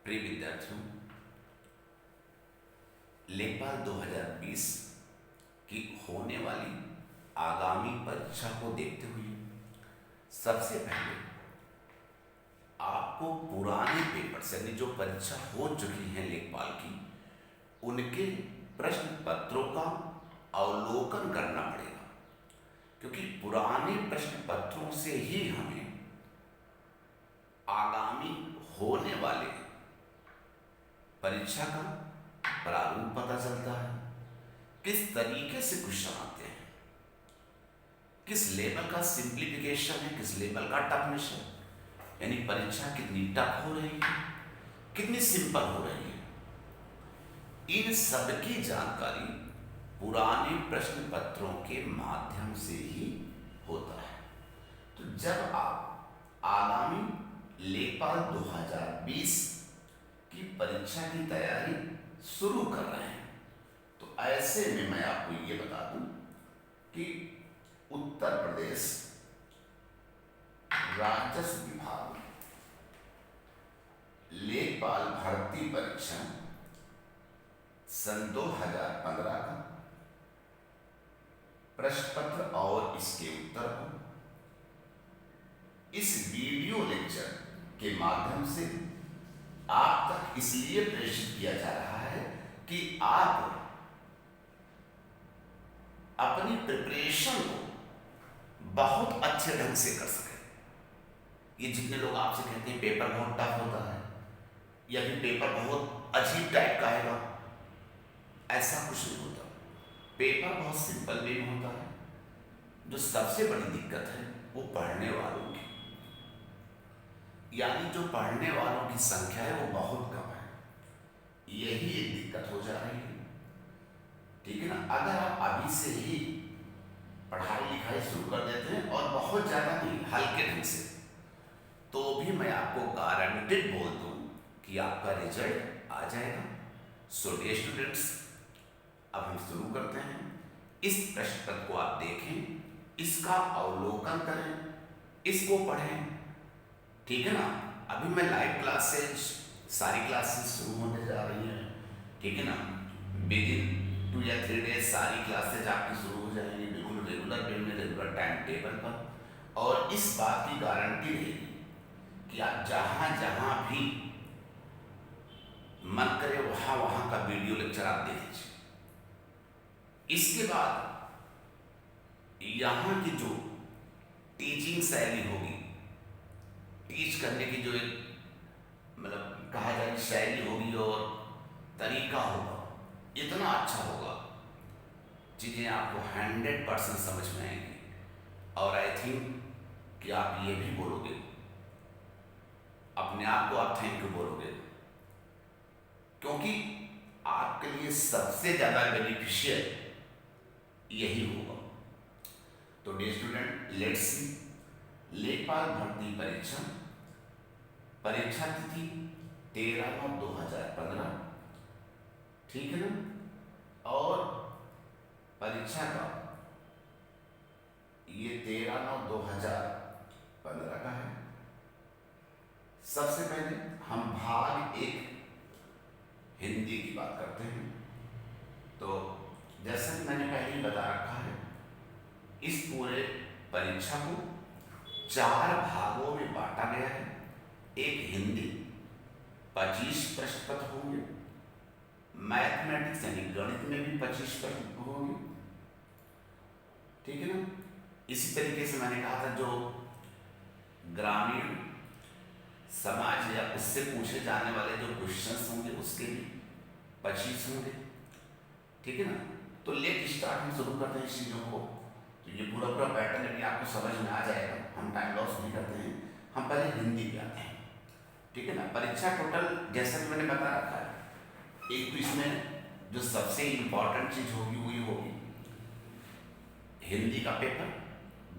प्रिय विद्यार्थियों, लेखपाल 2020 की होने वाली आगामी परीक्षा को देखते हुए सबसे पहले आपको पुराने पेपर से यानी जो परीक्षा हो चुकी है लेखपाल की उनके प्रश्न पत्रों का अवलोकन करना पड़ेगा, क्योंकि पुराने प्रश्न पत्रों से ही हमें आगामी होने वाले परीक्षा का प्रारूप पता चलता है, किस तरीके से क्वेश्चन आते हैं, किस लेवल का सिंप्लीफिकेशन है, किस लेवल का टफनेस है, यानी परीक्षा कितनी टफ हो रही है, कितनी सिंपल हो रही है। इन सब की जानकारी पुराने प्रश्न पत्रों के माध्यम से ही होता है। तो जब आप आगामी लेखपाल 2020 की परीक्षा की तैयारी शुरू कर रहे हैं तो ऐसे में मैं आपको ये बता दूं कि उत्तर प्रदेश राजस्व विभाग लेखपाल भर्ती परीक्षा सन 2015 का प्रश्न पत्र और इसके उत्तर को इस वीडियो लेक्चर के माध्यम से आप तक इसलिए प्रेषित किया जा रहा है कि आप अपनी प्रिपरेशन को बहुत अच्छे ढंग से कर सकें। ये जितने लोग आपसे कहते हैं पेपर बहुत टफ होता है या फिर पेपर बहुत अजीब टाइप का आएगा, ऐसा कुछ नहीं होता। पेपर बहुत सिंपल वे में होता है। जो सबसे बड़ी दिक्कत है वो पढ़ने वालों की, यानी जो पढ़ने वालों की संख्या है वो बहुत कम है, यही एक दिक्कत हो जा रही है। ठीक है ना। अगर आप अभी से ही पढ़ाई लिखाई शुरू कर देते हैं और बहुत ज़्यादा नहीं, हल्के ढंग से, तो भी मैं आपको गारंटेड बोल दूं कि आपका रिजल्ट आ जाएगा। सो डियर स्टूडेंट्स, अब हम शुरू करते हैं। इस प्रश्न पत्र को आप देखें, इसका अवलोकन करें, इसको पढ़ें। ठीक है ना। अभी मैं लाइव क्लासेज, सारी क्लासेस शुरू होने जा रही हैं। ठीक है ना। विदिन 2 या 3 डेज सारी क्लासेज आपकी शुरू हो जाएंगी, बिल्कुल रेगुलर वे में, रेगुलर टाइम टेबल पर। और इस बात की गारंटी रहेगी कि आप जहाँ जहाँ भी मन करे वहाँ वहाँ का वीडियो लेक्चर आप देख लीजिए। इसके बाद यहाँ की जो टीचिंग शैली होगी, टीच करने की जो एक मतलब कहा जाए शैली होगी और तरीका होगा, इतना अच्छा होगा, चीज़ें आपको 100% समझ में आएंगी। और आई थिंक कि आप ये भी बोलोगे, अपने आप को आप थैंक यू बोलोगे, क्योंकि आपके लिए सबसे ज़्यादा बेनिफिशियल यही होगा। तो डियर स्टूडेंट, लेट्स सी लेखपाल भर्ती परीक्षा, परीक्षा तिथि 13/9/2015, ठीक है ना। और परीक्षा का ये 13/9/2015 का है। सबसे पहले हम भाग 1 हिंदी की बात करते हैं। तो जैसा कि मैंने पहले ही बता रखा है, इस पूरे परीक्षा को 4 भागों में बांटा गया है। एक हिंदी, 25 प्रश्न पत्र होंगे। मैथमेटिक्स यानी गणित में भी 25 प्रश्न होंगे। ठीक है ना। इसी तरीके से मैंने कहा था जो ग्रामीण समाज या उससे पूछे जाने वाले जो क्वेश्चंस होंगे उसके भी 25 होंगे। ठीक है ना। तो लेट स्टार्ट हम शुरू करते हैं इस चीज़ों को। तो ये पूरा पूरा पैटर्न यदि आपको समझ में आ जाएगा, हम टाइम लॉस नहीं करते हैं। हम पहले हिंदी पे आते हैं। ठीक है ना। परीक्षा टोटल जैसा कि मैंने बता रखा है, एक तो इसमें जो सबसे इम्पॉर्टेंट चीज़ होगी वो ये होगी हिंदी का पेपर,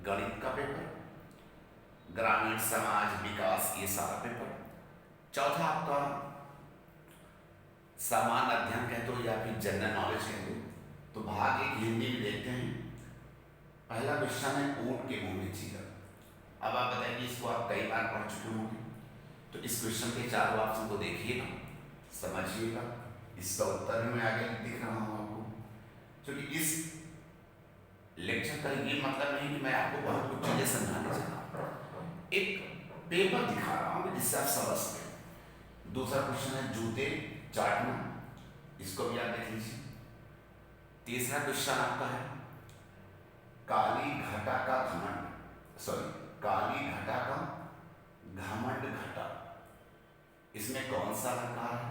गणित का पेपर, ग्रामीण समाज विकास, ये सारा पेपर। चौथा आपका सामान्य अध्ययन कह दो या फिर जनरल नॉलेज कह दो। तो भाग 1 हिंदी में देखते हैं। पहला क्वेश्चन है ऊंट के मुंह में चीरा। अब आप बताइए, इसको आप कई बार पढ़ चुके होंगे। तो इस क्वेश्चन के चारों ऑप्शन को देखिएगा, समझिएगा, इसका उत्तर भी मैं आगे दिख रहा हूँ आपको। क्योंकि इस लेक्चर का ये मतलब नहीं कि मैं आपको बहुत कुछ चीजें समझाने जा रहा हूँ, एक पेपर दिखा रहा हूँ जिससे आप समझ सकें। दूसरा क्वेश्चन है जूते चाटना, इसको भी आप देख लीजिए। तीसरा क्वेश्चन आपका है काली घटा का घमंड, काली घटा का घमंड घटा, इसमें कौन सा अलंकार है?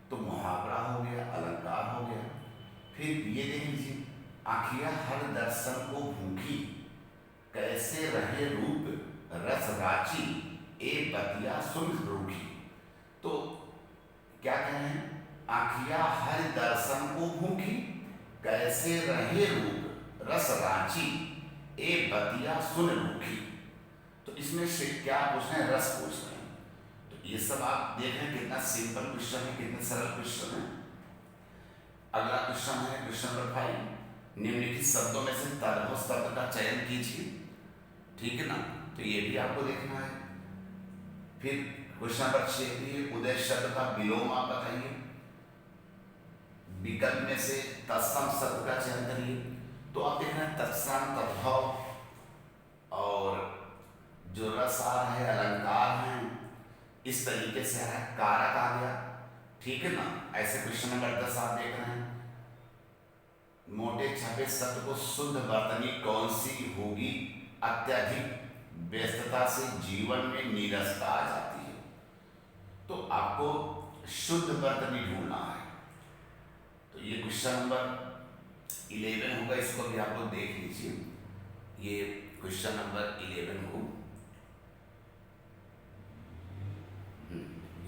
तो मुहावरा हो गया, अलंकार हो गया। फिर ये देख लीजिए, आखिया हर दर्शन को भूखी, कैसे रहे रूप रस राची, ए बतिया सुन रूखी। तो क्या कह रहे हैं? आखिया हर दर्शन को भूखी, कैसे रहे रूप रस राची, ए बतिया सुन रूखी। तो इसमें से क्या पूछ रहे हैं? रस पूछ रहे हैं। तो ये सब आप देख रहे हैं कितना सिंपल क्वेश्चन है, कितने सरल क्वेश्चन है। अगला क्वेश्चन है क्वेश्चन नंबर 5, निम्नलिखित शब्दों में से तरह शब्द का चयन कीजिए, ठीक है ना। तो ये भी आपको देखना है। फिर क्वेश्चन नंबर 6, उदय शब्द का विलोम आप बताइए, विकल्प में से तत्सम शब्द का चयन करिए। तो आप देख रहे हैं तत्सम, तद्भव और जो रसार है, अलंकार है, इस तरीके से है, कारक आ गया, ठीक है ना। ऐसे क्वेश्चन नंबर 10 आप देख रहे हैं, मोटे छपे शब्द को शुद्ध वर्तनी कौन सी होगी, अत्यधिक व्यस्तता से जीवन में नीरसता आ जाती है। तो आपको शुद्ध वर्तनी ढूंढना है। तो ये क्वेश्चन नंबर 11 होगा, इसको भी आप लोग देख लीजिए। ये क्वेश्चन नंबर 11 को,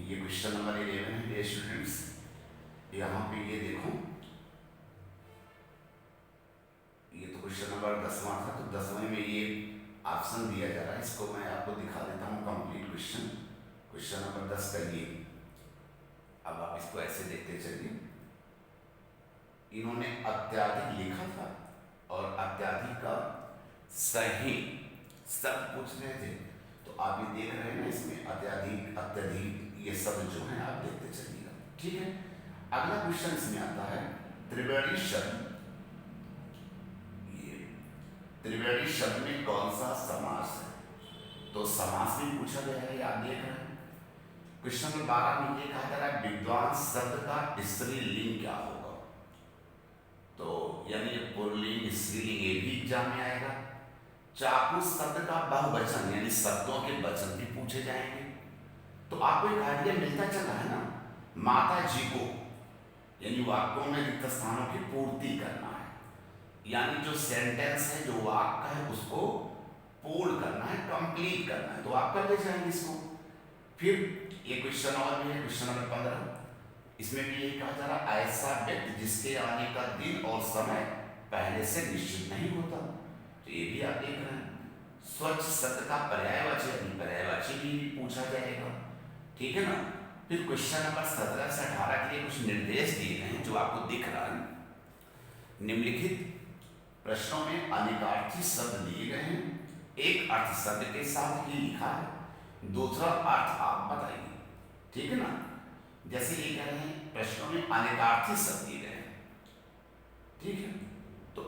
ये क्वेश्चन नंबर 11 है डियर स्टूडेंट्स। यहाँ पे ये देखो, ये तो क्वेश्चन नंबर 10वां था, तो 10वें में ये ऑप्शन दिया जा रहा है। इसको मैं आपको दिखा देता हूँ कंप्लीट क्वेश्चन, क्वेश्चन नंबर 10 का ये। अब आप इसको ऐसे देखते चलिए। इन्होंने अत्याधिक लिखा था और अत्याधिक का सही सब पूछ रहे थे। तो आप ये देख रहे हैं ना, इसमें अत्याधिक, अत्यधिक, ये सब जो है आप देखते चलिएगा, ठीक है। अगला क्वेश्चन इसमें आता है त्रिवेणी शब्द, ये त्रिवेणी शब्द में कौन सा समास है? तो समास भी पूछा गया है, आप देख रहे हैं। क्वेश्चन नंबर 12 में ये कहा जा रहा है विद्वान शब्द का स्त्रीलिंग क्या होगा? तो यानी पुल्लिंग, स्त्रीलिंग, ये भी एग्जाम में आएगा। चाकू शब्द का बहुवचन यानी शब्दों के वचन भी पूछे जाएंगे। तो आपको एक आइडिया मिलता चला है ना, माता जी को यानी वाक्यों में रिक्त स्थानों की पूर्ति करना है, यानी जो सेंटेंस है, जो वाक्य है, उसको पूर्ण करना है, कंप्लीट करना है। तो आप कर ले जाएंगे इसको। फिर ये क्वेश्चन और भी है, क्वेश्चन नंबर 15, इसमें भी यही कहा जा रहा है ऐसा व्यक्ति जिसके आने का दिन और समय पहले से निश्चित नहीं होता। तो ये भी आप देख रहे हैं। स्वच्छ शब्द का पर्यायवाची भी पूछा जाएगा, ठीक है ना। फिर क्वेश्चन नंबर 17 से 18 के लिए कुछ निर्देश दिए गए हैं जो आपको दिख रहा है। निम्नलिखित प्रश्नों में अनेकार्थी शब्द दिए गए हैं, एक अर्थ शब्द के साथ ही लिखा है, दूसरा अर्थ आप बताइए, ठीक है ना। जैसे ये कह रहे हैं प्रश्नों में अनेकार्थी शब्द दिए गए हैं, ठीक है। तो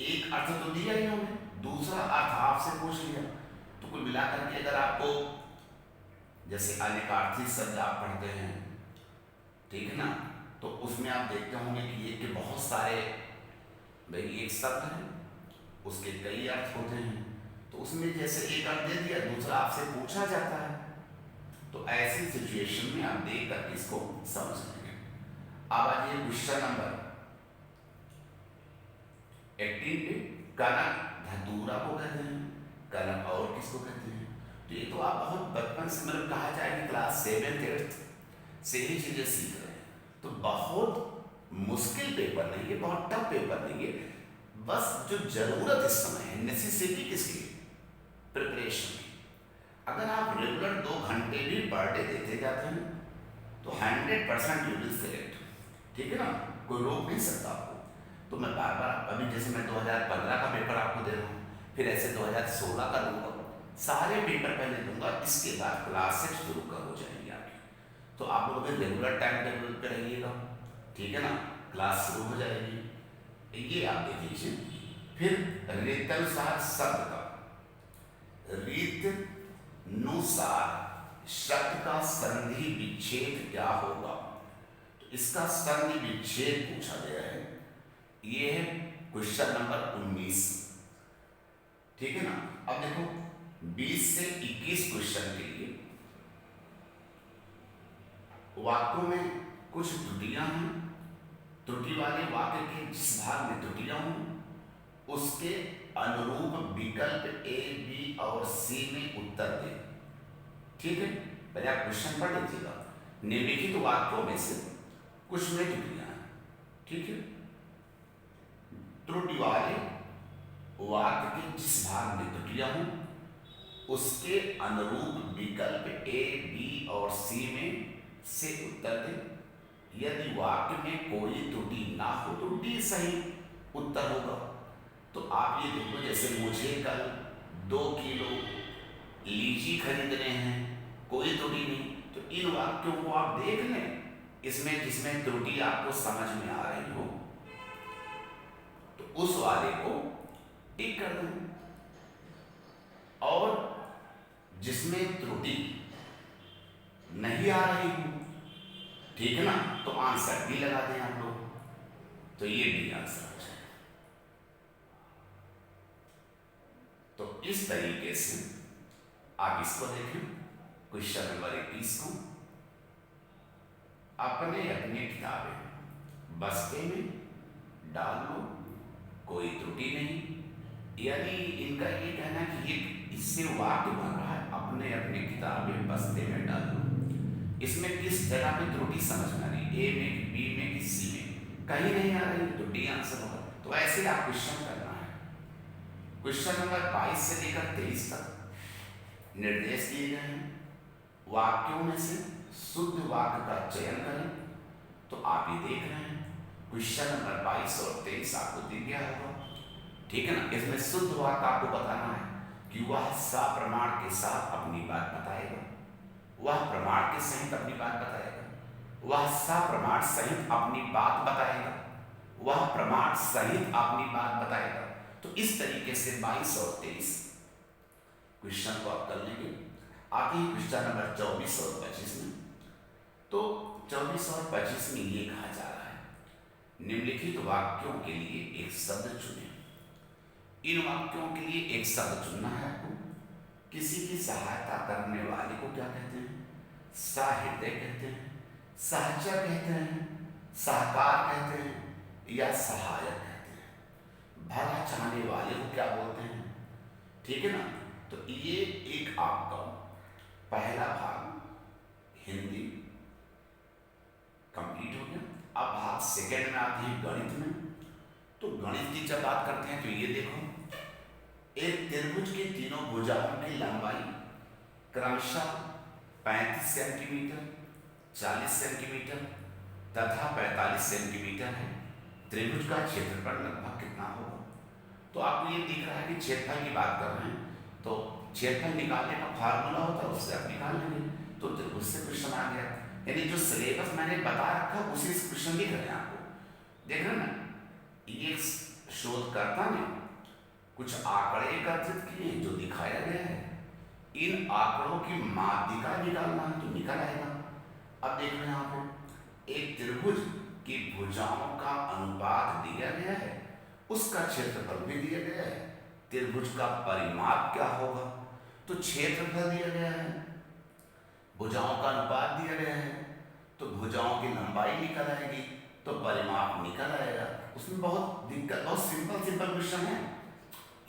एक अर्थ तो दिया ही उन्होंने, दूसरा अर्थ आपसे पूछ लिया। तो कुल मिलाकर के अगर आपको जैसे अनेकार्थी शब्द आप पढ़ते हैं, ठीक है ना, तो उसमें आप देखते होंगे कि ये के बहुत सारे, भाई एक शब्द है उसके कई अर्थ होते हैं। तो उसमें जैसे एक अर्थ दे दिया, दूसरा आपसे पूछा जाता है। तो ऐसी सिचुएशन में आप देख करके इसको समझ लेंगे। अब आइए क्वेश्चन नंबर 18 पे, कनक धतूरा को कहते हैं, कनक और किसको कहते हैं? तो ये तो आप बहुत बचपन से, मतलब कहा जाए कि क्लास 7th 8th से ही चीजें सीख रहे हैं। तो बहुत मुश्किल पेपर नहीं है, बहुत टफ पेपर नहीं है। बस जो जरूरत इस समय है, नेसेसिटी किसकी? प्रिपरेशन की। अगर आप रेगुलर 2 घंटे भी पर डे देते जाते हैं तो 100% यू विल सिलेक्ट, ठीक है ना, कोई रोक नहीं सकता आपको। तो मैं बार बार, अभी जैसे मैं 2015 का पेपर आपको दे रहा हूँ, फिर ऐसे 2016 का दूंगा, सारे पेपर पहले दूंगा, इसके बाद क्लासेस शुरू कर हो जाएंगी आपकी। तो आप लोग अभी रेगुलर टाइम टेबल पे रहिएगा, ठीक है ना, क्लास शुरू हो जाएगी। ये आप देख लीजिए। फिर रीतनुसार शब्द का, रीत नुसार शब्द का संधि विच्छेद क्या होगा, तो इसका संधि विच्छेद पूछा गया है। ये है क्वेश्चन नंबर 19, ठीक है ना। अब देखो 20 से 21 क्वेश्चन के लिए वाक्यों में कुछ त्रुटियां हैं, त्रुटि वाले वाक्य के जिस भाग में त्रुटियां हों उसके अनुरूप विकल्प ए, बी और सी में उत्तर दें, ठीक है। पहले आप क्वेश्चन पढ़ लीजिएगा। निम्नलिखित वाक्यों में से कुछ में त्रुटियां हैं, ठीक है। त्रुटि वाले वाक्य के जिस भाग में त्रुटियां हों उसके अनुरूप विकल्प ए, बी और सी में से उत्तर दें। यदि वाक्य में कोई त्रुटि ना हो तो डी सही उत्तर होगा। तो आप ये देखो, जैसे मुझे कल 2 किलो लीची खरीदने हैं, कोई त्रुटि नहीं, तो इन वाक्यों को आप देख लें, इसमें जिसमें त्रुटि आपको समझ में आ रही हो तो उस वाले को टिक कर दें, और जिसमें त्रुटि नहीं आ रही हो, ठीक है ना, तो आंसर भी लगा दें आप लोग, तो ये डी आंसर हो जाए। तो इस तरीके से आप इसको देखें, क्वेश्चन नंबर 21 को अपने अपनी किताबें बस्ते में डाल लो, कोई त्रुटि नहीं। यदि इनका ये कहना कि ये इससे वाक्य बन रहा है, अपने अपने किताबें बस्ते में डाल लो, इसमें किस जगह पे त्रुटि समझना नहीं, ए में, बी में, कि सी में, कहीं नहीं आ रही, तो डी आंसर होगा। तो ऐसे आप क्वेश्चन करना है। क्वेश्चन नंबर 22 से लेकर 23 तक निर्देश दिए गए हैं। वाक्यों में से शुद्ध वाक्य का चयन करें। तो आप ये देख रहे हैं क्वेश्चन नंबर 22 और 23 आपको दिख गया होगा, ठीक है ना। इसमें शुद्ध वाक्य आपको बताना है कि वह सप्रमाण के साथ अपनी बात बताएगा, वह प्रमाण के सहित अपनी बात बताएगा, वह सप्रमाण सहित अपनी बात बताएगा, वह प्रमाण सहित अपनी बात बताएगा। तो इस तरीके से 22 और 23 क्वेश्चन को आप कर लेंगे। आगे क्वेश्चन नंबर 24 और 25 में, तो 24 और 25 में ये कहा जा रहा है, निम्नलिखित वाक्यों के लिए एक शब्द चुनें। इन वाक्यों के लिए एक शब्द चुनना है आपको। किसी की सहायता करने वाले को क्या कहते हैं? सहृदय कहते हैं, सहचर कहते हैं, सहकार कहते हैं या सहायक कहते हैं। भला चाहने वाले को क्या बोलते हैं, ठीक है ना। तो ये एक आपका पहला भाग हिंदी कंप्लीट हो गया। अब भाग सेकेंड में आते हैं गणित में। तो गणित की जब बात करते हैं तो ये देखो, एक त्रिभुज के तीनों भुजाओं की लंबाई क्रमशः 35 सेंटीमीटर, 40 सेंटीमीटर तथा 45 सेंटीमीटर है। त्रिभुज का क्षेत्रफल लगभग कितना होगा? तो आपको ये दिख रहा है कि क्षेत्रफल की बात कर रहे हैं, तो क्षेत्रफल निकालने का फार्मूला होता है, उससे आप निकाल लेंगे। तो त्रिभुज से क्वेश्चन आ गया, यानी जो सिलेबस मैंने बता रखा उसी से क्वेश्चन दिख रहे हैं आपको, देख रहे हैं ना। ये शोधकर्ता ने कुछ आंकड़े एकत्रित किए जो दिखाया गया है, इन आंकड़ों की माध्यिका निकालना है तो निकल आएगा। अब देख रहे हैं यहाँ पे एक त्रिभुज की भुजाओं का अनुपात दिया गया है, उसका क्षेत्रफल भी दिया गया है, त्रिभुज का परिमाप क्या होगा, तो क्षेत्रफल दिया गया है, भुजाओं का अनुपात दिया गया है, तो भुजाओं की लंबाई निकल आएगी, तो परिमाप निकल आएगा। उसमें बहुत दिक्कत, बहुत सिंपल क्वेश्चन है।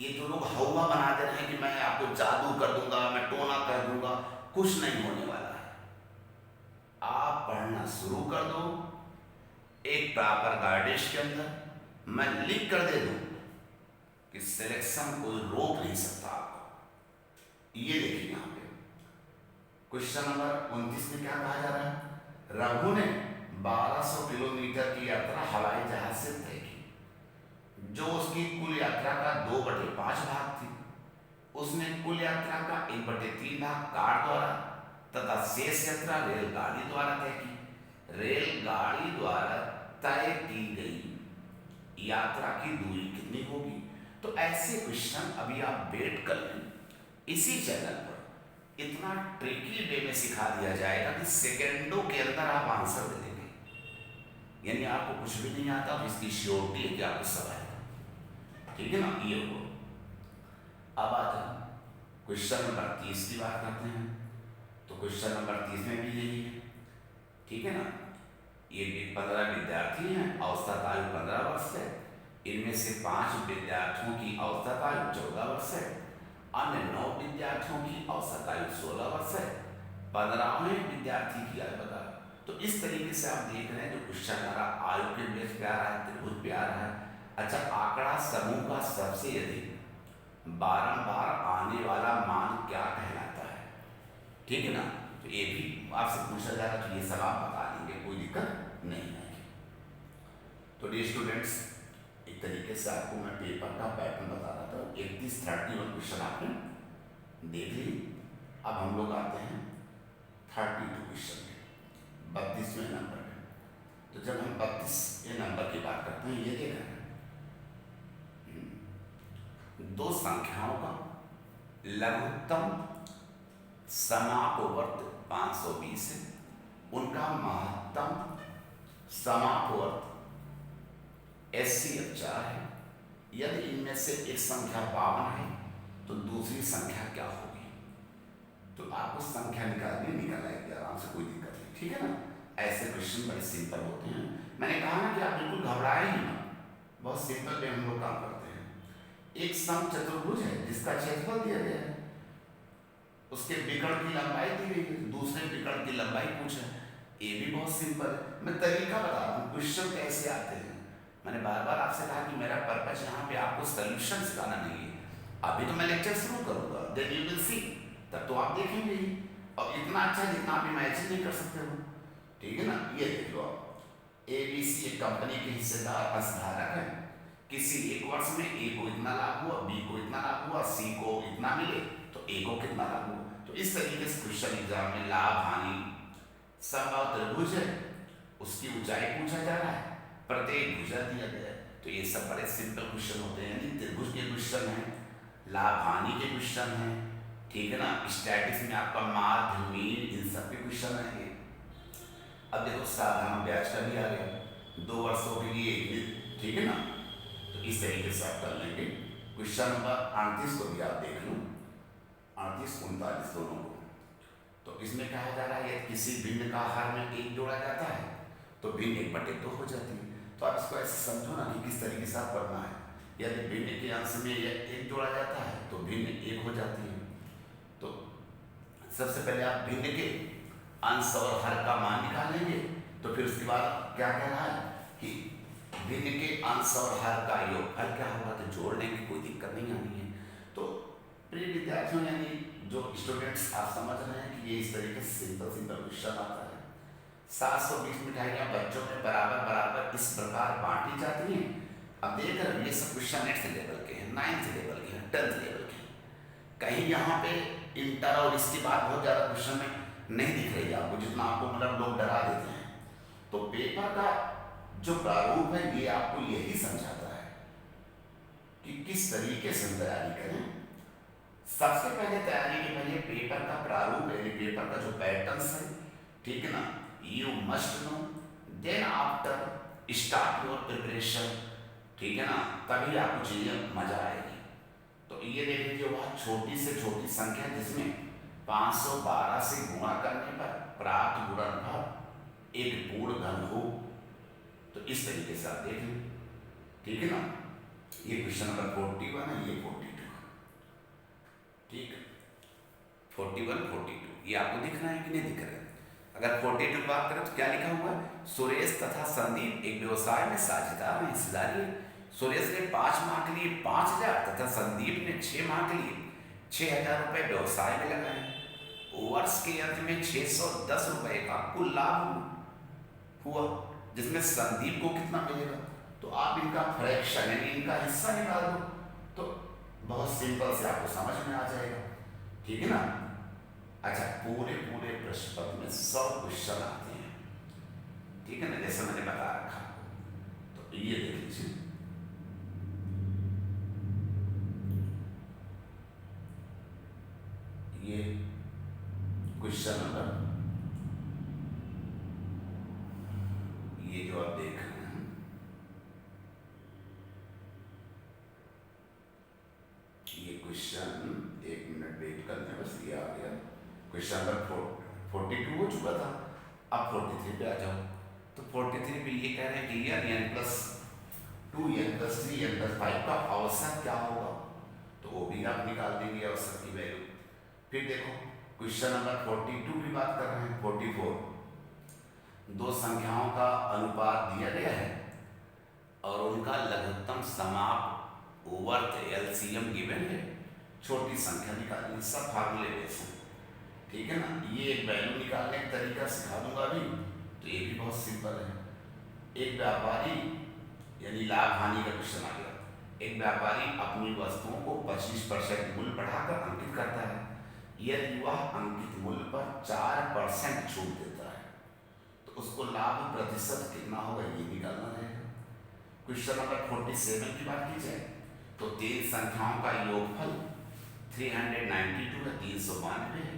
ये तो लोग हवा बना दे रहे हैं कि मैं आपको जादू कर दूंगा, मैं टोना कर दूंगा, कुछ नहीं होने वाला है। आप पढ़ना शुरू कर दो, एक प्रॉपर गाइडेंस के अंदर मैं लिख कर दे दूं कि सिलेक्शन कोई रोक नहीं सकता आपको। ये देखिए यहाँ पे क्वेश्चन नंबर 29 में क्या कहा जा रहा है, रघु ने 1200 किलोमीटर की यात्रा हवाई जहाज से तय की, जो उसकी कुल यात्रा का 2/5 भाग थी। उसने कुल यात्रा का 1/3 भाग कार द्वारा तथा शेष यात्रा रेलगाड़ी द्वारा तय की। रेलगाड़ी द्वारा तय की गई यात्रा की दूरी कितनी होगी? तो ऐसे क्वेश्चन अभी आप वेट कर लें, इसी चैनल पर इतना ट्रिकी वे में सिखा दिया जाएगा कि सेकेंडों के अंदर आप आंसर दे देंगे। यानी आपको कुछ भी नहीं आता तो इसकी श्योरिटी है कि आपको सब आएगा। ठीक है ना, ये हो। अब आते हैं क्वेश्चन नंबर 30 की बात करते हैं। तो क्वेश्चन नंबर 30 में भी यही है। ठीक है ना, ये भी 15 विद्यार्थी हैं, औसत आयु 15 वर्ष है। इनमें से 5 विद्यार्थियों की औसत आयु 14 वर्ष है, अन्य 9 विद्यार्थियों की औसत आयु 16 वर्ष है। 15वें विद्यार्थी की आयु बता। तो इस तरीके से आप देख रहे हैं जो क्वेश्चन आ रहा, आयु के बेस पे आ रहा है, त्रिभुज पे आ रहा है। अच्छा, आंकड़ा समूह का सबसे अधिक बारंबार आने वाला मान क्या कहलाता है? ठीक है ना, तो ये भी आपसे पूछा जा रहा है, तो ये सब आप बता देंगे, कोई दिक्कत नहीं आएगी। तो डियर स्टूडेंट्स, एक तरीके से आपको मैं पेपर का पैटर्न बता रहा था। 31-31 क्वेश्चन आपने देख ली। अब हम लोग आते हैं 32 क्वेश्चन में, 32वें नंबर में। तो जब हम 32वें नंबर की बात करते हैं, ये देख रहे हैं दो संख्याओं का लघुत्तम समापवर्त 520 है, उनका महत्तम समापवर्त HCF 4 है। यदि इनमें से एक संख्या 52 है तो दूसरी संख्या क्या होगी? तो आपको संख्या निकल आएगी आराम से, कोई दिक्कत नहीं। ठीक है ना, ऐसे क्वेश्चन बड़े सिंपल होते हैं। मैंने कहा ना कि आप बिल्कुल घबराए ही ना, बहुत सिंपल वे हम लोग काम करते हैं। एक समचतुर्भुज है जिसका क्षेत्रफल दिया गया है, उसके विकर्ण की लंबाई दी गई है, दूसरे विकर्ण की लंबाई पूछा है। ये भी बहुत सिंपल है। मैं तरीका बता रहा हूँ क्वेश्चन कैसे आते हैं। मैंने बार बार आपसे कहा कि मेरा पर्पस यहाँ पे आपको सॉल्यूशन सिखाना नहीं है। अभी तो मैं लेक्चर शुरू करूँगा, देन यू विल सी, तब तो आप देखेंगे ही, और इतना अच्छा जितना आप इमेजिन नहीं कर सकते हो। ठीक है ना, ये देख लो आप, ABC एक कंपनी के हिस्सेदार अंशधारक है। किसी एक वर्ष में A को इतना लाभ हुआ, B को इतना लाभ हुआ, C को इतना मिले तो A को कितना लाभ हुआ। तो इस तरीके से क्वेश्चन एग्जाम में लाभ हानि समबाहु त्रिभुज है, उसकी ऊंचाई पूछा जा रहा है, प्रत्येक भुजा दिया गया है। तो ये सब बड़े सिंपल क्वेश्चन होते हैं। यानी त्रिभुज के क्वेश्चन हैं, लाभ हानि के क्वेश्चन हैं, ठीक है ना, स्टैटिक्स में आपका माध्य मीन इन सब के क्वेश्चन आएंगे। अब देखो साधारण ब्याज का भी आ गया 2 वर्षों के लिए, ठीक है ना। तो इस तरीके से आप कर लेंगे। क्वेश्चन नंबर 38 को भी आप देख लो, 38-39 दोनों को। तो इसमें कहा जा रहा है यदि किसी भिन्न का हर में 1 जोड़ा जाता है तो भिन्न 1/2 हो जाती है। तो आप इसको ऐसे समझो ना कि किस तरीके से आप पढ़ना है। यदि भिन्न के अंश में 1 जोड़ा जाता है तो भिन्न 1 हो जाती है। तो सबसे पहले आप भिन्न के अंश और हर का मान निकालेंगे। तो फिर उसके बाद क्या कह रहा है कि भिन्न के अंश और हर का योगफल क्या होगा, तो जोड़ने की कोई दिक्कत नहीं आनी है। तो प्रिय विद्यार्थियों, यानी जो स्टूडेंट्स आप समझ रहे हैं कि ये इस तरीके से सिंपल क्वेश्चन आता है। 720 मिठाइयाँ बच्चों में बराबर बराबर इस प्रकार बांटी जाती हैं। अब देख रहे हो ये सब क्वेश्चन 8th लेवल के हैं, 9th लेवल के हैं, 10th लेवल के हैं। कहीं यहाँ पे इंटर और इसकी बात बहुत ज़्यादा क्वेश्चन में नहीं दिख रही आपको, जितना आपको मतलब लोग डरा देते हैं। तो पेपर का जो प्रारूप है ये आपको यही समझाता है कि किस तरीके से तैयारी करें। सबसे पहले तैयारी के पहले पेपर का प्रारूप है, पेपर का जो पैटर्न है, ठीक है ना, you must know, then after start your preparation, ठीक है ना, तभी आपको चीजें मजा आएगी। तो ये देख लीजिए, वह छोटी से छोटी संख्या जिसमें 512 से गुणा करने पर प्राप्त गुणनफल एक पूर्ण घन हो। तो इस तरीके से आप देख लें, ठीक है ना। ये क्वेश्चन नंबर 41 है, ये 42, ठीक है, 41, 42 ये आपको दिख रहा है कि नहीं दिख रहा है? अगर 42 की बात करें तो क्या लिखा हुआ है, सुरेश तथा संदीप एक व्यवसाय में साझेदार में हिस्सेदारी है। सुरेश ने 5 माह के लिए 5000 तथा संदीप ने 6 माह के लिए 6000 रुपए व्यवसाय में लगाए। वर्ष के अंत में 610 रुपए का कुल लाभ हुआ, जिसमें संदीप को कितना मिलेगा। तो आप इनका फ्रैक्शन यानी इनका हिस्सा निकाल दो। तो बहुत सिंपल से आपको समझ में आ जाएगा, ठीक है ना। अच्छा, पूरे पूरे प्रश्न पत्र में 100 क्वेश्चन आते हैं, ठीक है ना, जैसे मैंने बता रखा। तो ये देख लीजिए, ये क्वेश्चन नंबर, ये जो आप देख रहे हैं, ये क्वेश्चन, एक मिनट वेट करने, बस ये आ गया क्वेश्चन नंबर 42 हो चुका था। अब 43 पे आ जाओ। तो 43 पे ये कह रहे हैं कि यार n+2 n+3 n+5 का औसत क्या होगा, तो वो भी आप निकाल देंगे औसत की वैल्यू। फिर देखो क्वेश्चन नंबर 42 की बात कर रहे हैं, 44, दो संख्याओं का अनुपात दिया गया है और उनका लघुत्तम समाप वर्त LCM गिवन है, छोटी संख्या निकालनी, सब फार्मूले बेस हैं, ठीक है ना। ये एक वैल्यू निकालने का तरीका सिखा दूंगा अभी, तो ये भी बहुत सिंपल है। एक व्यापारी, यानी लाभ हानि का क्वेश्चन आ गया, एक व्यापारी अपनी वस्तुओं को 25% मूल्य बढ़ाकर अंकित करता है। यदि वह अंकित मूल्य पर 4% छूट देता है तो उसको लाभ प्रतिशत कितना होगा, ये निकालना रहेगा। क्वेश्चन नंबर 47 की बात की जाए तो तीन संख्याओं का योगफल 392 है, 392 है।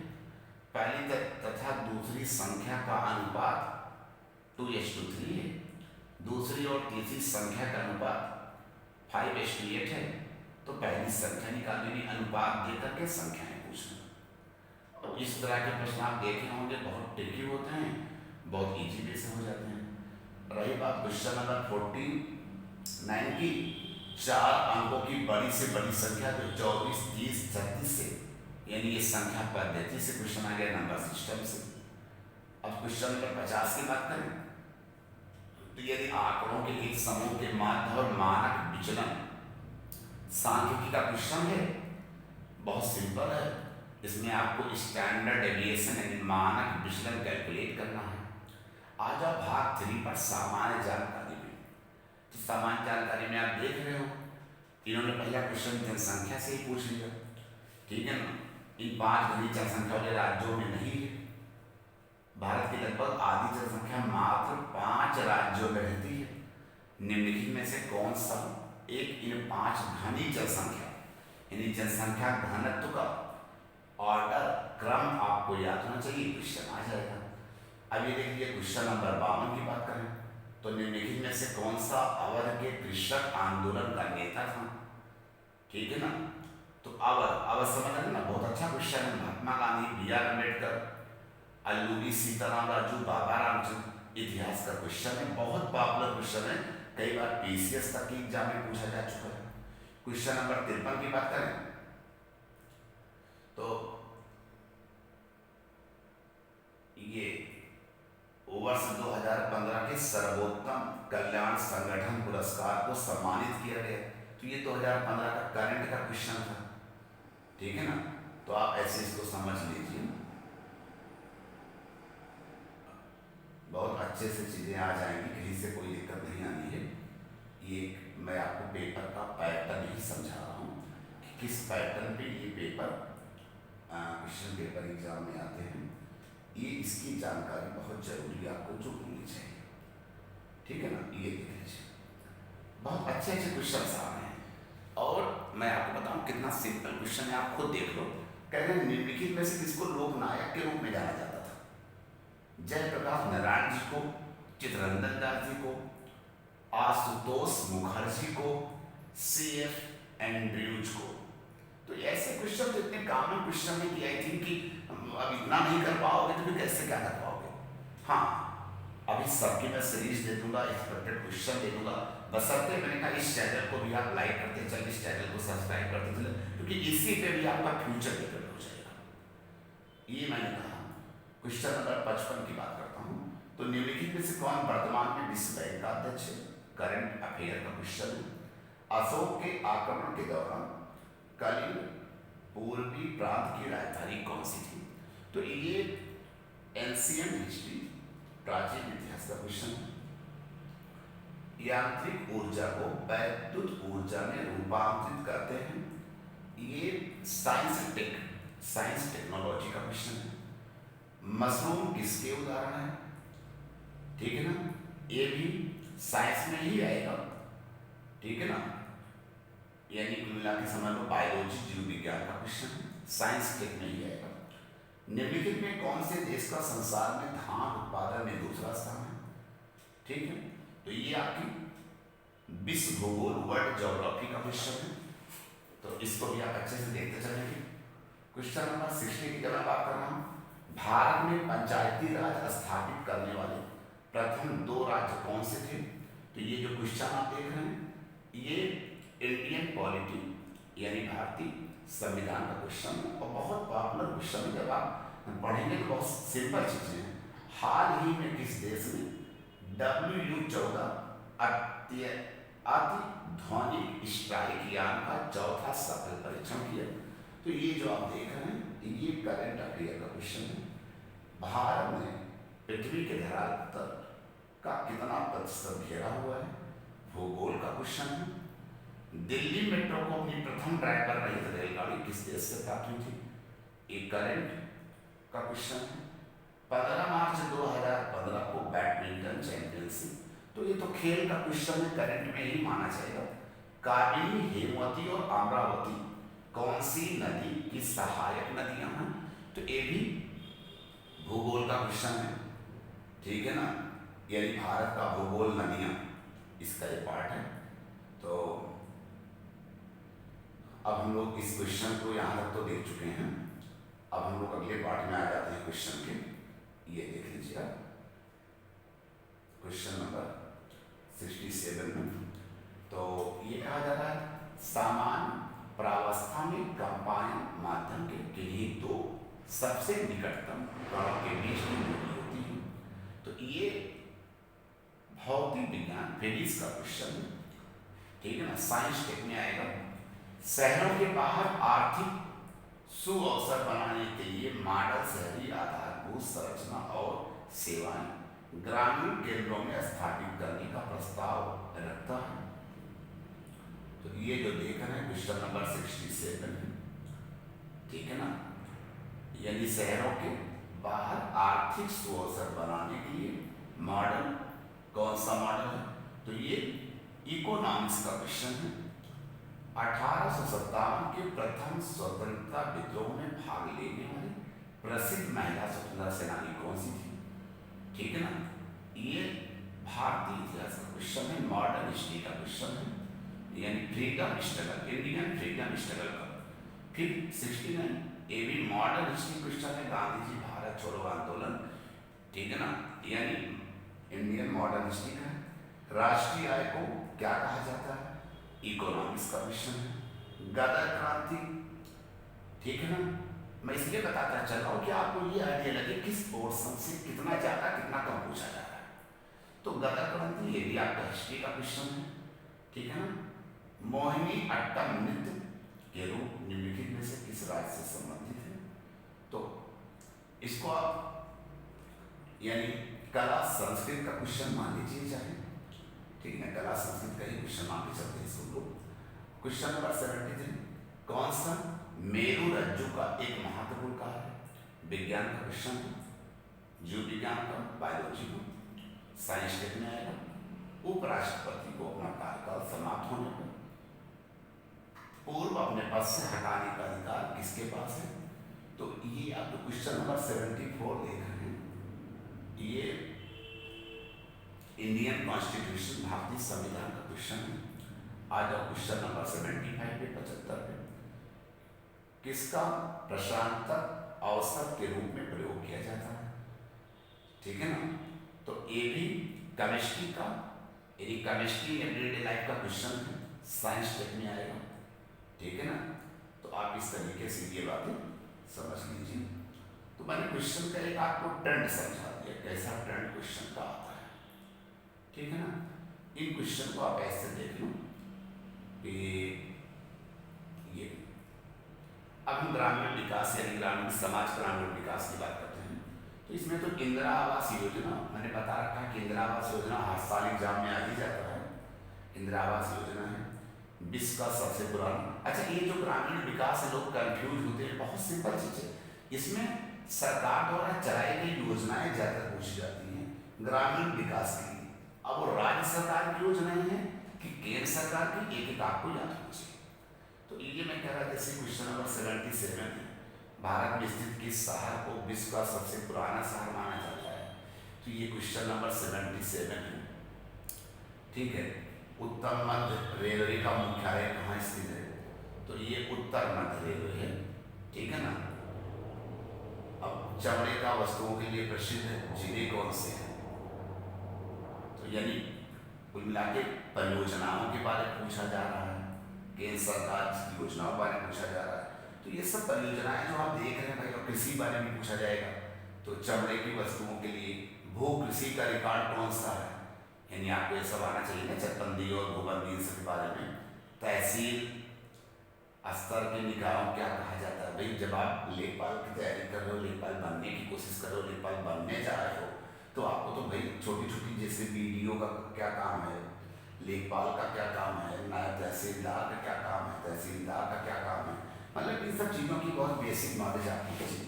पहली तथा दूसरी संख्या का अनुपात 2:3 है, दूसरी और तीसरी संख्या का अनुपात 5:8 है। तो पहली संख्या निकालनी, अनुपात देकर के संख्याएं पूछना। और इस तरह के प्रश्न आप देखे होंगे, बहुत ट्रिकी होते हैं, बहुत इजी वे से हो जाते हैं। रही बात क्वेश्चन नंबर 49 की, 4 अंकों की बड़ी से बड़ी संख्या तो 24, 30, 36 से, यानी ये संख्या पद्धति से क्वेश्चन आ गया, नंबर सिस्टम से। अब क्वेश्चन नंबर 50 की बात करें तो यदि आंकड़ों के एक समूह के माध्य और मानक विचलन सांख्यिकी का क्वेश्चन है, बहुत सिंपल है। इसमें आपको स्टैंडर्ड डेविएशन यानी मानक विचलन कैलकुलेट करना है। आ जाओ भाग 3 पर, सामान्य जानकारी में। तो सामान्य जानकारी में आप देख रहे हो, इन्होंने पहला क्वेश्चन जनसंख्या से ही पूछ लिया, ठीक है ना। इन 5 घनी जनसंख्या वाले राज्यों में नहीं है। भारत की लगभग आधी जनसंख्या मात्र 5 राज्यों में रहती है। निम्नलिखित में से कौन सा एक इन 5 घनी जनसंख्या यानी जनसंख्या घनत्व का ऑर्डर क्रम आपको याद होना चाहिए, क्वेश्चन आ जाएगा। अब ये देखिए क्वेश्चन नंबर 52 की बात करें तो निम्नलिखित में से कौन सा अवध के कृषक आंदोलन का नेता था, ठीक है ना। तो अवध समझ रहे ना, बहुत अच्छा क्वेश्चन है। महात्मा गांधी, BR अम्बेडकर, अल्लूरी सीताराम राजू, बाबा रामचंद्र, इतिहास का क्वेश्चन है, बहुत पॉपुलर क्वेश्चन है, कई बार PCS तक की एग्जाम में पूछा जा चुका है। क्वेश्चन नंबर 53 की बात करें तो ये वर्ष 2015 के सर्वोत्तम कल्याण संगठन पुरस्कार को सम्मानित किया गया। तो ये 2015 का करंट का क्वेश्चन था, ठीक है ना। तो आप ऐसे इसको समझ लीजिए, बहुत अच्छे से चीजें आ जाएंगी, कहीं से कोई दिक्कत नहीं आनी है। ये मैं आपको पेपर का पैटर्न ही समझा रहा हूँ कि किस पैटर्न पे ये पेपर क्वेश्चन पेपर एग्जाम में आते हैं। ये इसकी जानकारी बहुत जरूरी है, आपको जो होनी चाहिए, ठीक है ना। ये देख लीजिए, बहुत अच्छे अच्छे क्वेश्चन आ रहे हैं और मैं आपको बताऊं कितना सिंपल क्वेश्चन है, आप खुद देख लो। कह रहे निम्नलिखित में से किसको लोकनायक के रूप में जाना जाता था? जयप्रकाश नारायण जी को, चित्तरंजन दास जी को, आशुतोष मुखर्जी को, CF एंड्रयूज को। तो ऐसे क्वेश्चन तो इतने कॉमन क्वेश्चन है कि आई थिंक कि अब इतना नहीं कर पाओगे तो फिर कैसे क्या कर पाओगे। हाँ, अभी सबकी मैं सीरीज दे दूंगा, एक्सपेक्टेड क्वेश्चन दे दूंगा, बशर्ते मैंने कहा इस चैनल को भी आप लाइक करते चलिए, इस चैनल को सब्सक्राइब करते चले, क्योंकि इसी पे भी आपका फ्यूचर डिपेंड हो जाएगा। ये मैंने कहा। क्वेश्चन नंबर 55 की बात करता हूँ तो निम्नलिखित में से कौन वर्तमान में विश्व बैंक का अध्यक्ष है? करंट अफेयर का क्वेश्चन है। अशोक के आक्रमण के दौरान कलिंग पूर्वी प्रांत की राजधानी कौन सी थी? तो ये एंशिएंट हिस्ट्री, प्राचीन इतिहास का क्वेश्चन है। यांत्रिक ऊर्जा को वैद्युत ऊर्जा में रूपांतरित करते हैं ये साइंस टेक्नोलॉजी का क्वेश्चन है। मशरूम किसके उदाहरण है? ठीक है ना, ये भी साइंस में ही आएगा। ठीक है ना, यानी कुल मिला के समझ लो बायोलॉजी जीव विज्ञान का क्वेश्चन है, साइंस टेक में ही आएगा। निम्नलिखित में कौन से देश का संसार में धान उत्पादन में दूसरा स्थान है? ठीक है, तो ये आपकी विश्व भूगोल वर्ल्ड ज्योग्राफी का क्वेश्चन है, तो इसको भी आप अच्छे से देखते चलेंगे। क्वेश्चन नंबर 60 की जब मैं बात कर रहा हूँ, भारत में पंचायती राज स्थापित करने वाले प्रथम 2 राज्य कौन से थे? तो ये जो क्वेश्चन आप देख रहे हैं ये इंडियन पॉलिटी यानी भारतीय संविधान का क्वेश्चन है और बहुत पॉपुलर क्वेश्चन है। जब आप पढ़ेंगे तो बहुत सिंपल चीजें हैं। हाल ही में किस देश ने WU-14 अति ध्वनिक स्ट्राइक यान का चौथा सफल परीक्षण किया? तो ये जो आप देख रहे हैं ये करंट अफेयर का क्वेश्चन है। भारत में पृथ्वी के धरातल का कितना प्रतिशत घेरा हुआ है? भूगोल का क्वेश्चन है। दिल्ली मेट्रो को अपनी प्रथम ड्राइवर रहित रेलगाड़ी किस देश से प्राप्त हुई थी? एक करंट का क्वेश्चन है। 15 मार्च 2015 को बैडमिंटन चैंपियनशिप, तो ये तो खेल का क्वेश्चन है, करंट में ही माना जाएगा। काबिनी, हेमवती और अमरावती कौन सी नदी की सहायक नदियां हैं? तो ये भी भूगोल का क्वेश्चन है। ठीक है ना, यानी भारत का भूगोल नदियां इसका एक पार्ट है। तो अब हम लोग इस क्वेश्चन को यहाँ तक तो देख चुके हैं। अब हम लोग अगले पार्ट में आ जाते हैं क्वेश्चन के। ये देख लीजिए आप क्वेश्चन नंबर 67 में, तो ये कहा जा रहा है सामान्य प्रावस्था में कंपायन माध्यम के किन्हीं 2 सबसे निकटतम कणों के बीच की दूरी होती है? तो ये भौतिक विज्ञान फिजिक्स का क्वेश्चन है। ठीक है ना, साइंस टेक में आएगा। शहरों के बाहर आर्थिक सुअवसर बनाने के लिए मॉडल शहरी आधारभूत संरचना और सेवाएं ग्रामीण केंद्रों में स्थापित करने का प्रस्ताव रखता है। तो ये जो देख रहे हैं क्वेश्चन नंबर 67 है। ठीक है ना, यानी शहरों के बाहर आर्थिक सुअवसर बनाने के लिए मॉडल, कौन सा मॉडल है? तो ये इकोनॉमिक्स का क्वेश्चन है। 1857 के प्रथम स्वतंत्रता विद्रोह में भाग लेने वाली प्रसिद्ध महिला स्वतंत्रता सेनानी कौन सी थी? ठीक है ना, ये भारतीय इतिहास का क्वेश्चन है, मॉडर्न हिस्ट्री का क्वेश्चन है, यानी freedom struggle, Indian freedom struggle का। फिर 69 ये भी मॉडर्न हिस्ट्री क्वेश्चन है, गांधी जी भारत छोड़ो आंदोलन। ठीक है ना, यानी इंडियन मॉडर्न हिस्ट्री का। राष्ट्रीय आय को क्या कहा जाता है? इकोनॉमिक्स का क्वेश्चन है। गदर क्रांति, ठीक है ना, मैं इसलिए बताता चल रहा हूँ कि आपको ये आइडिया लगे किस पोर्शन से कितना ज्यादा कितना कम पूछा जा रहा है। तो गदर क्रांति ये भी आपका हिस्ट्री का क्वेश्चन है। ठीक है ना, मोहिनी अट्टम नृत्य के रूप निम्नलिखित में से किस राज्य से संबंधित है? तो इसको आप यानी कला संस्कृत का क्वेश्चन मान लीजिए चाहे। ठीक है, कला संस्कृत का ही क्वेश्चन मान के चलते हैं इसको लोग। क्वेश्चन नंबर 73, कौन सा मेरु रज्जु का एक महत्वपूर्ण कार्य है? विज्ञान का क्वेश्चन है, जीव विज्ञान का, बायोलॉजी का, साइंस टेक में आएगा। उपराष्ट्रपति को अपना कार्यकाल समाप्त होने पर पूर्व अपने पद से हटाने का अधिकार किसके पास है? तो ये आप तो क्वेश्चन नंबर 74 देख रहे हैं, ये इंडियन कॉन्स्टिट्यूशन भारतीय संविधान का क्वेश्चन है। आज आप क्वेश्चन नंबर 75 पे 75 पे किसका प्रशांतक औसत के रूप में प्रयोग किया जाता है? ठीक है ना, तो ये भी केमिस्ट्री का, यदि केमिस्ट्री एवरीडे लाइफ का क्वेश्चन है, साइंस टेक में आएगा। ठीक है ना, तो आप इस तरीके से ये बातें समझ लीजिए। तो मैंने क्वेश्चन का एक आपको ट्रेंड समझा दिया, कैसा ट्रेंड क्वेश्चन का आता है। ठीक है ना, इन क्वेश्चन को आप ऐसे देख लो कि ये अब हम ग्रामीण विकास यानी ग्रामीण समाज ग्रामीण विकास की बात करते हैं। तो इसमें तो इंदिरा आवास योजना मैंने बता रखा है कि इंदिरा आवास योजना हर साल एग्जाम में आ ही जाता है। इंदिरा आवास योजना है, विश्व का सबसे पुराना। अच्छा, ये जो ग्रामीण विकास है, लोग कंफ्यूज होते हैं, बहुत सिंपल चीज है। इसमें सरकार द्वारा चलाई गई योजनाएं ज्यादा पूछी जाती हैं ग्रामीण विकास के लिए। अब वो राज्य सरकार की योजनाएं हैं कि केंद्र सरकार की, एक एक आपको याद होना चाहिए। तो ये मैं कह रहा, जैसे क्वेश्चन नंबर 77 है, भारत में स्थित किस शहर को विश्व का सबसे पुराना शहर माना जाता है? तो ये क्वेश्चन नंबर 77 है। ठीक है। उत्तर मध्य रेलवे का मुख्यालय कहाँ स्थित है? तो ये उत्तर मध्य रेलवे है। ठीक है ना। अब चमड़े का वस्तुओं के लिए प्रसिद्ध जिले कौन से हैं? तो यानी कुल मिला के परियोजनाओं के बारे में पूछा जा रहा है, केंद्र सरकार की योजनाओं के बारे में पूछा जा रहा है। तो ये सब परियोजनाएं जो आप देख रहे हैं भाई, और कृषि बारे में पूछा जाएगा तो चमड़े की वस्तुओं के लिए भू कृषि का रिकॉर्ड कौन सा है? यानी आपको ये सब आना चाहिए ना, चकबंदी और भूबंदी इन सब के बारे में। तहसील स्तर के निकायों क्या कहा जाता है? भाई जब आप लेखपाल की तैयारी कर रहे हो, लेखपाल बनने की कोशिश कर रहे हो, लेखपाल बनने जा रहे हो, तो आपको तो भाई छोटी छोटी, जैसे बीडीओ का क्या काम है, लेखपाल का क्या काम है, नायब तहसीलदार का क्या काम है, तहसीलदार का क्या काम है, मतलब इन सब चीज़ों की बहुत बेसिक नॉलेज आपकी चाहिए।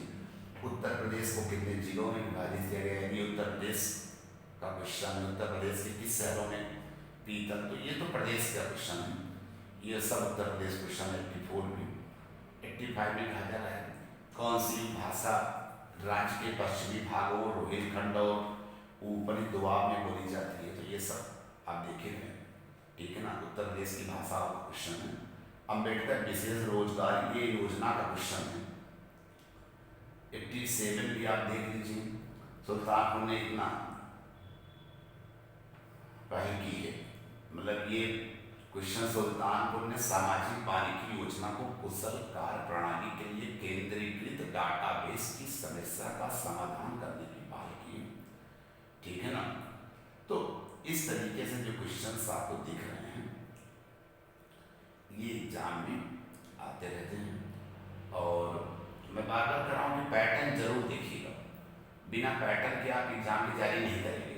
उत्तर प्रदेश को कितने जिलों में विभाजित किया गया है? ये उत्तर प्रदेश का क्वेश्चन है। उत्तर प्रदेश के किस शहरों में पीतल? तो ये तो प्रदेश का क्वेश्चन है, ये सब उत्तर प्रदेश क्वेश्चन है। 84 में 85 में कहा जा रहा है कौन सी भाषा राज्य के पश्चिमी भागों, रोहिलखंड और ऊपरी दुआब में बोली जाती है? तो ये सब आप देखेंगे। ठीक है ना। उत्तर प्रदेश की भाषा का क्वेश्चन है। अम्बेडकर विशेष रोजगार ये योजना का क्वेश्चन है। 87 भी आप देख लीजिए, सुल्तानपुर ने इतना पहल की है, मतलब ये क्वेश्चन, सुल्तानपुर ने सामाजिक वानिकी योजना को कुशल कार्य प्रणाली के लिए केंद्रीकृत डाटाबेस की समस्या का समाधान करने की पहल की। ठीक है ना। तो इस तरीके से जो क्वेश्चंस आपको दिख रहे हैं ये एग्जाम में आते रहते हैं। और मैं बार बार कर रहा हूँ कि पैटर्न जरूर देखिएगा, बिना पैटर्न के आप एग्जाम की तैयारी नहीं करेंगे,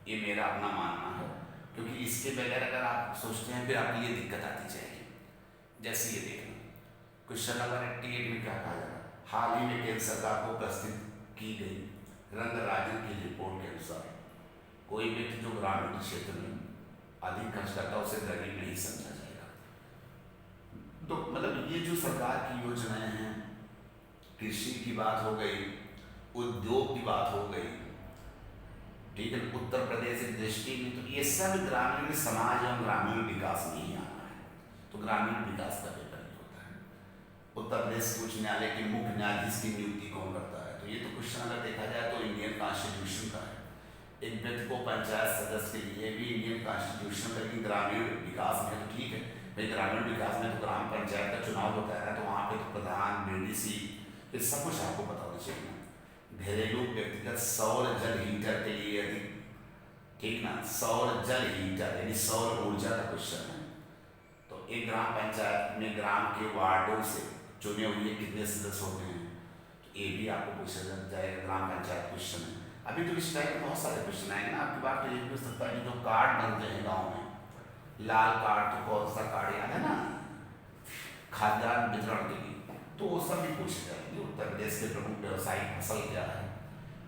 ये मेरा अपना मानना है। क्योंकि इसके बगैर अगर आप सोचते हैं फिर आपको ये दिक्कत आती जाएगी। जैसे ये देखना, क्वेश्चन नंबर 88 में क्या कहा जा रहा है? हाल ही में केंद्र सरकार को प्रस्तुत की गई रंगराजन की रिपोर्ट के अनुसार कोई व्यक्ति जो ग्रामीण क्षेत्र में अधिक खर्च करता है उसे गरीब नहीं समझा जाएगा। तो मतलब ये जो सरकार की योजनाएं हैं, कृषि की बात हो गई, उद्योग की बात हो गई, ठीक है, उत्तर प्रदेश की दृष्टि में, तो ये सब ग्रामीण समाज एवं ग्रामीण विकास में ही आना है। तो ग्रामीण विकास का पेपर ही होता है। उत्तर प्रदेश उच्च न्यायालय के मुख्य न्यायाधीश की नियुक्ति कौन करता है? तो ये तो क्वेश्चन अगर देखा जाए तो इंडियन कॉन्स्टिट्यूशन का है। एक व्यक्ति को पंचायत सदस्य के लिए भी इंडियन कॉन्स्टिट्यूशन का, ग्रामीण विकास में तो ठीक है भाई, ग्रामीण विकास में तो ग्राम पंचायत का चुनाव होता है, तो वहाँ पे तो प्रधान, बीडीसी, ये सब कुछ आपको पता होना चाहिए। घरेलू व्यक्तिगत सौर जल हीटर के लिए यदि, ठीक ना, सौर जल हीटर यानी सौर ऊर्जा का क्वेश्चन है, तो एक ग्राम पंचायत में ग्राम के वार्डों से चुने हुए कितने सदस्य होते हैं? तो ये भी आपको पूछा जाएगा, ग्राम पंचायत क्वेश्चन है। अभी तो इस टाइप के बहुत सारे क्वेश्चन आएंगे ना आपकी बात। तो ये भी हो सकता है जो कार्ड बनते हैं गाँव में, लाल कार्ड, तो कौन सा कार्ड याद है ना, खाद्यान्न वितरण के लिए, तो वो सब भी पूछे जाएंगे। उत्तर प्रदेश के प्रमुख व्यवसायिक फसल क्या है?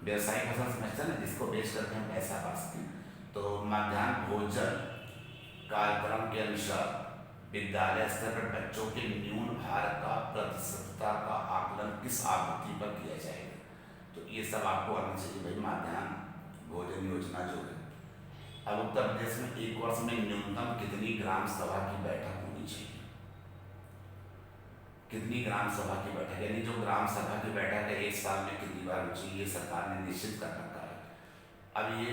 व्यवसायिक फसल समझते हैं ना, जिसको बेच करके हम पैसा पा सकते हैं। तो मध्याह्न भोजन कार्यक्रम के अनुसार विद्यालय स्तर पर बच्चों के न्यून भार का प्रतिशतता का आकलन किस आवृत्ति पर किया जाएगा? तो ये सब आपको आना चाहिए भाई। मध्याह्न भोजन योजना जो है, अब उत्तर प्रदेश में एक वर्ष में न्यूनतम कितनी ग्राम सभा की बैठक होनी चाहिए? कितनी ग्राम सभा की बैठक, यानी जो ग्राम सभा की बैठक है एक साल में कितनी बार होनी चाहिए, ये सरकार ने निश्चित कर रखा है। अब ये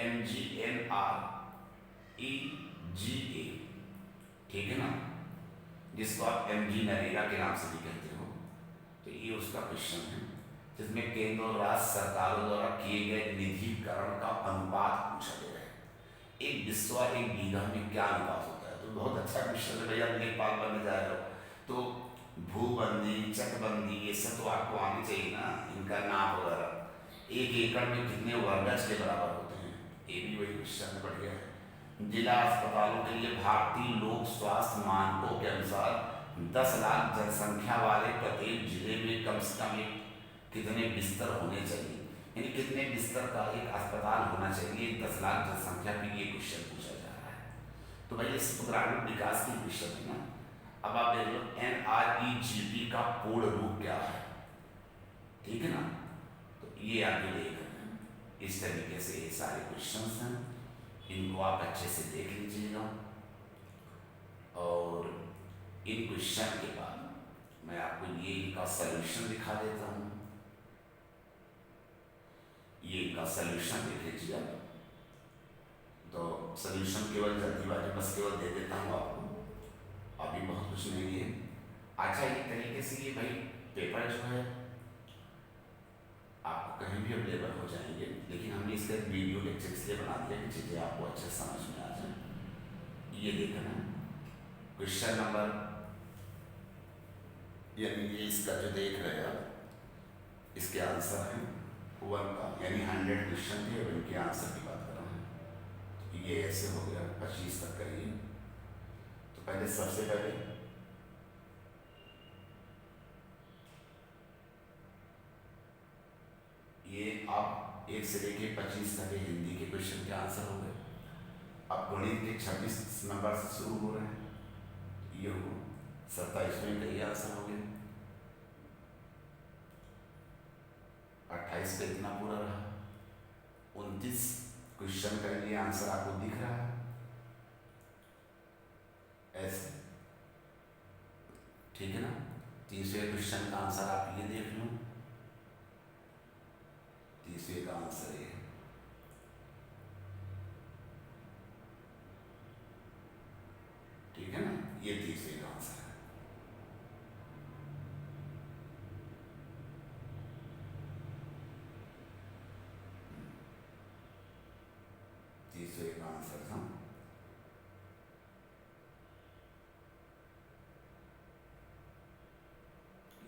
MGNREGA, ठीक है ना, जिसको आप MG नरेगा के नाम से भी कहते हो, तो ये उसका क्वेश्चन है, जिसमें केंद्र और राज्य सरकारों द्वारा किए गए निधिकरण का अनुपात पूछा गया है। एक बिस्वा एक बीघा में क्या अनुपात होता है? तो बहुत अच्छा क्वेश्चन है भैया, लेखपाल बनने जा रहे हो तो भूबंदी, चकबंदी, ये सब तो आपको आनी चाहिए ना, इनका नाप वगैरह। 1 एकड़ में कितने वर्गज के बराबर होते हैं? ये भी वही क्वेश्चन बढ़ गया है। जिला अस्पतालों के लिए भारतीय लोक स्वास्थ्य मानकों के अनुसार 10 लाख जनसंख्या वाले प्रत्येक जिले में कम से कम एक कितने बिस्तर होने चाहिए, यानी कितने बिस्तर का एक अस्पताल होना चाहिए 10 लाख जनसंख्या के लिए क्वेश्चन पूछा जा रहा है। तो भाई इस ग्रामीण विकास की क्वेश्चन है ना। अब आप देख लो NREGP का पूर्ण रूप क्या है, ठीक है ना। तो ये आपके लिए इस तरीके से ये सारे क्वेश्चंस हैं, इनको आप अच्छे से देख लीजिएगा। और इन क्वेश्चन के बाद मैं आपको ये इनका सलूशन दिखा देता हूँ। ये इनका सलूशन देख लीजिए आप। तो सलूशन केवल जल्दीबाजी बस केवल दे देता हूँ आपको, अभी बहुत कुछ नहीं है। अच्छा, एक तरीके से ये भाई पेपर जो है आपको कहीं भी अवेलेबल हो जाएंगे, लेकिन हमने इसका वीडियो लेक्चर इसलिए बना दिया कि चीज़ें आपको अच्छे समझ में आ जाए। ये देखना क्वेश्चन नंबर, यानी ये इसका जो देख रहे हैं आप, इसके आंसर हैं 1 का, यानी 100 क्वेश्चन थे और इनके आंसर की बात कर रहे हैं। तो ये ऐसे हो गया 25 तक करिए। तो पहले सबसे पहले ये आप 1 से लेके 25 तक के हिंदी के क्वेश्चन के आंसर हो गए। अब गणित के 26 नंबर से शुरू हो रहे हैं, ये हो 27वें का ये आंसर हो गया। 28 का इतना पूरा रहा। 29 क्वेश्चन का ये आंसर आपको दिख रहा है ऐसे, ठीक है ना। 30वें क्वेश्चन का आंसर आप ये देख लो, 30वें का आंसर ये, ठीक है ना। ये 30वें का आंसर है। का आंसर था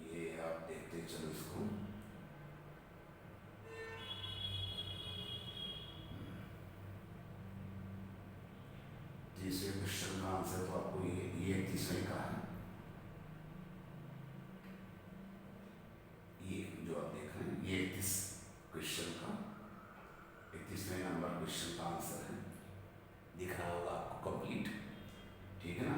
ये, आप देखते चलो इसको। तीसरे क्वेश्चन का आंसर तो आपको ये 30वें का है। ये जो आप देख रहे हैं ये 31 क्वेश्चन का 31वें नंबर क्वेश्चन का आंसर है, दिख रहा होगा आपको कंप्लीट, ठीक है ना।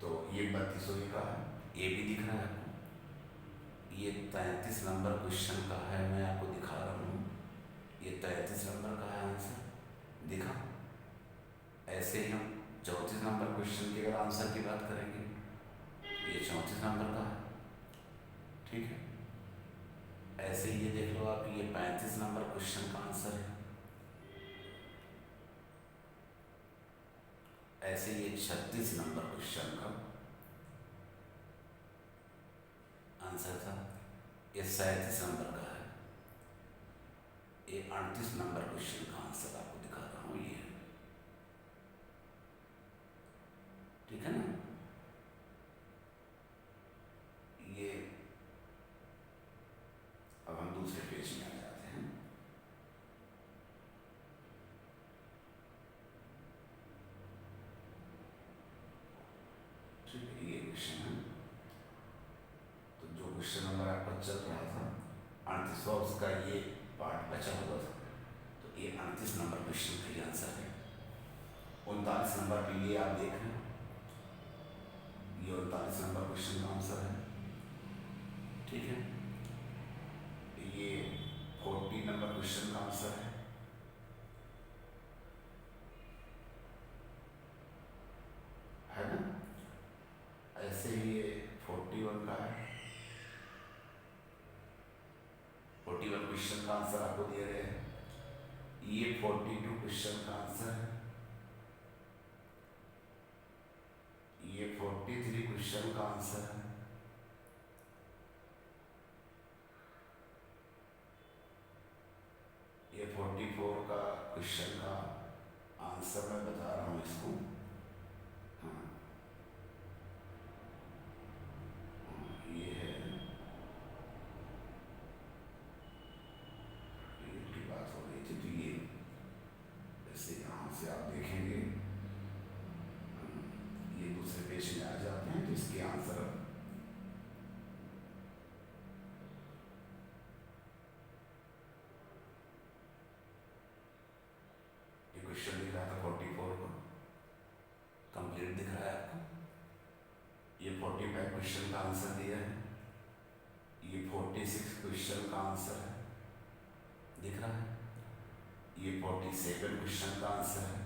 तो ये 32वें का है, ये भी दिख रहा है आपको। ये 33 नंबर क्वेश्चन का है, मैं आपको दिखा रहा हूँ। ये 33 नंबर का है आंसर, दिखा। ऐसे ही हम 34 नंबर क्वेश्चन के अगर आंसर की बात करेंगे, ये 34 नंबर का है, ठीक है। ऐसे ही ये देख लो आप, ये 35 नंबर क्वेश्चन का आंसर है। ऐसे ये 36 नंबर क्वेश्चन का आंसर था। ये 37 नंबर का है। ये 38 नंबर क्वेश्चन का आंसर आपको दिखा रहा हूँ, ये, ठीक है ना। ये अब हम दूसरे पेज में आ जाते हैं। ठीक है, ये क्वेश्चन है। तो जो क्वेश्चन नंबर आपका चल रहा था 38वां, उसका ये पार्ट बचा हुआ था। तो ये 38 नंबर क्वेश्चन का ये आंसर है। 39 नंबर पे ये आप देख रहे हैं, ये 39 नंबर क्वेश्चन का आंसर है, ठीक है। ये 40 नंबर क्वेश्चन का आंसर है ना। ऐसे ही ये 41 का है। 41 क्वेश्चन का आंसर आपको दिए गए हैं। ये 42 क्वेश्चन का आंसर है। ये 43 क्वेश्चन का आंसर है। ये 44 का क्वेश्चन का आंसर मैं बता रहा हूँ इसको। हाँ, ये है, ये की बात हो रही थी। तो ये ऐसे यहाँ से आप देखेंगे क्वेश्चन का आंसर दिया है, ये 46 क्वेश्चन का आंसर है, दिख रहा है, ये 47 क्वेश्चन का आंसर है,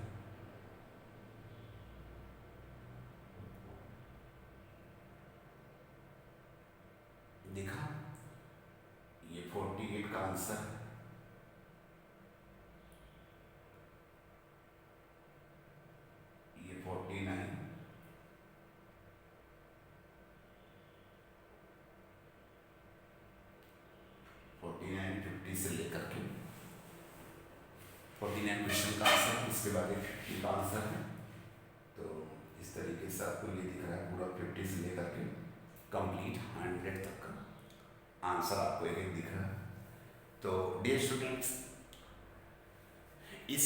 दिखा, ये 48 का आंसर है, ये 49, से लेकर के 49 क्वेश्चन का आंसर है, इसके बाद एक 50 का आंसर है। तो इस तरीके से आपको ये दिख रहा है पूरा 50 से लेकर के कंप्लीट 100 तक का आंसर आपको एक एक दिख रहा है। तो डियर स्टूडेंट्स, इस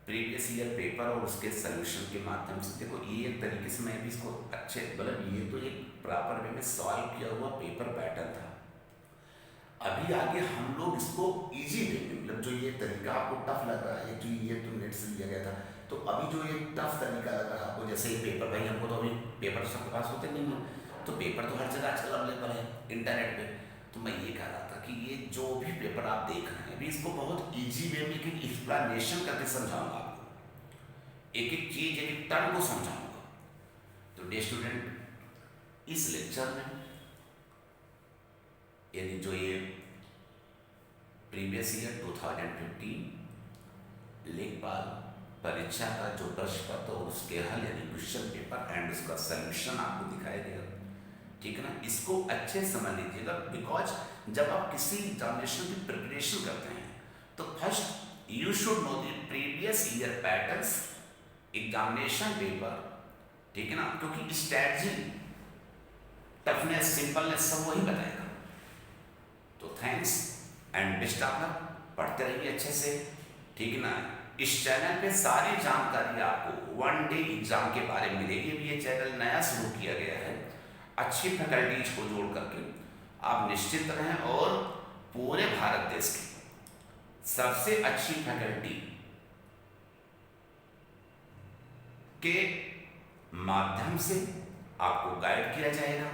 प्रीवियस ईयर पेपर और उसके सोल्यूशन के माध्यम से देखो, ये एक तरीके से मैं भी इसको अच्छे मतलब ये तो एक प्रॉपर वे में सॉल्व किया हुआ पेपर पैटर्न था। अभी आगे हम लोग इसको इजी वे में, मतलब जो ये तरीका आपको टफ लग रहा है, जो ये तो नेट से लिया गया था, तो अभी जो ये टफ तरीका लग रहा है आपको, जैसे ये पेपर भाई हमको तो अभी पेपर सबके पास होते नहीं है, तो पेपर तो हर जगह आजकल अवेलेबल है इंटरनेट पे। तो मैं ये कह रहा था कि ये जो भी पेपर आप देख रहे हैं अभी, इसको बहुत ईजी वे में एक एक्सप्लेनेशन करके समझाऊंगा आपको, एक एक चीज एक एक टर्म को समझाऊंगा। तो डियर स्टूडेंट, इस लेक्चर में यानी जो ये प्रीवियस ईयर 2015 लेखपाल परीक्षा का जो प्रश्न पत्र और उसके हल यानी क्वेश्चन पेपर एंड उसका सॉल्यूशन आपको दिखाया गया, ठीक है ना। इसको अच्छे समझ लीजिएगा, बिकॉज जब आप किसी एग्जामिनेशन की प्रिपरेशन करते हैं तो first you should know the previous year patterns examination paper, ठीक है ना, क्योंकि स्ट्रैटेजी, टफनेस, सिंपलनेस सब वही बताएगा। तो thanks and best of luck, पढ़ते रहिए अच्छे से, ठीक है ना। इस चैनल पे सारी जानकारी आपको वन डे एग्जाम के बारे में मिलेगी। अभी ये चैनल नया शुरू किया गया है, अच्छी फैकल्टीज को जोड़ करके आप निश्चित रहें और पूरे भारत देश की सबसे अच्छी फैकल्टी के माध्यम से आपको गाइड किया जाएगा,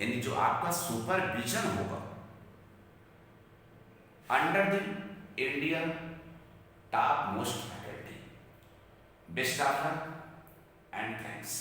यानी जो आपका सुपरविजन होगा under the Indian top most faculty. Best of luck and thanks.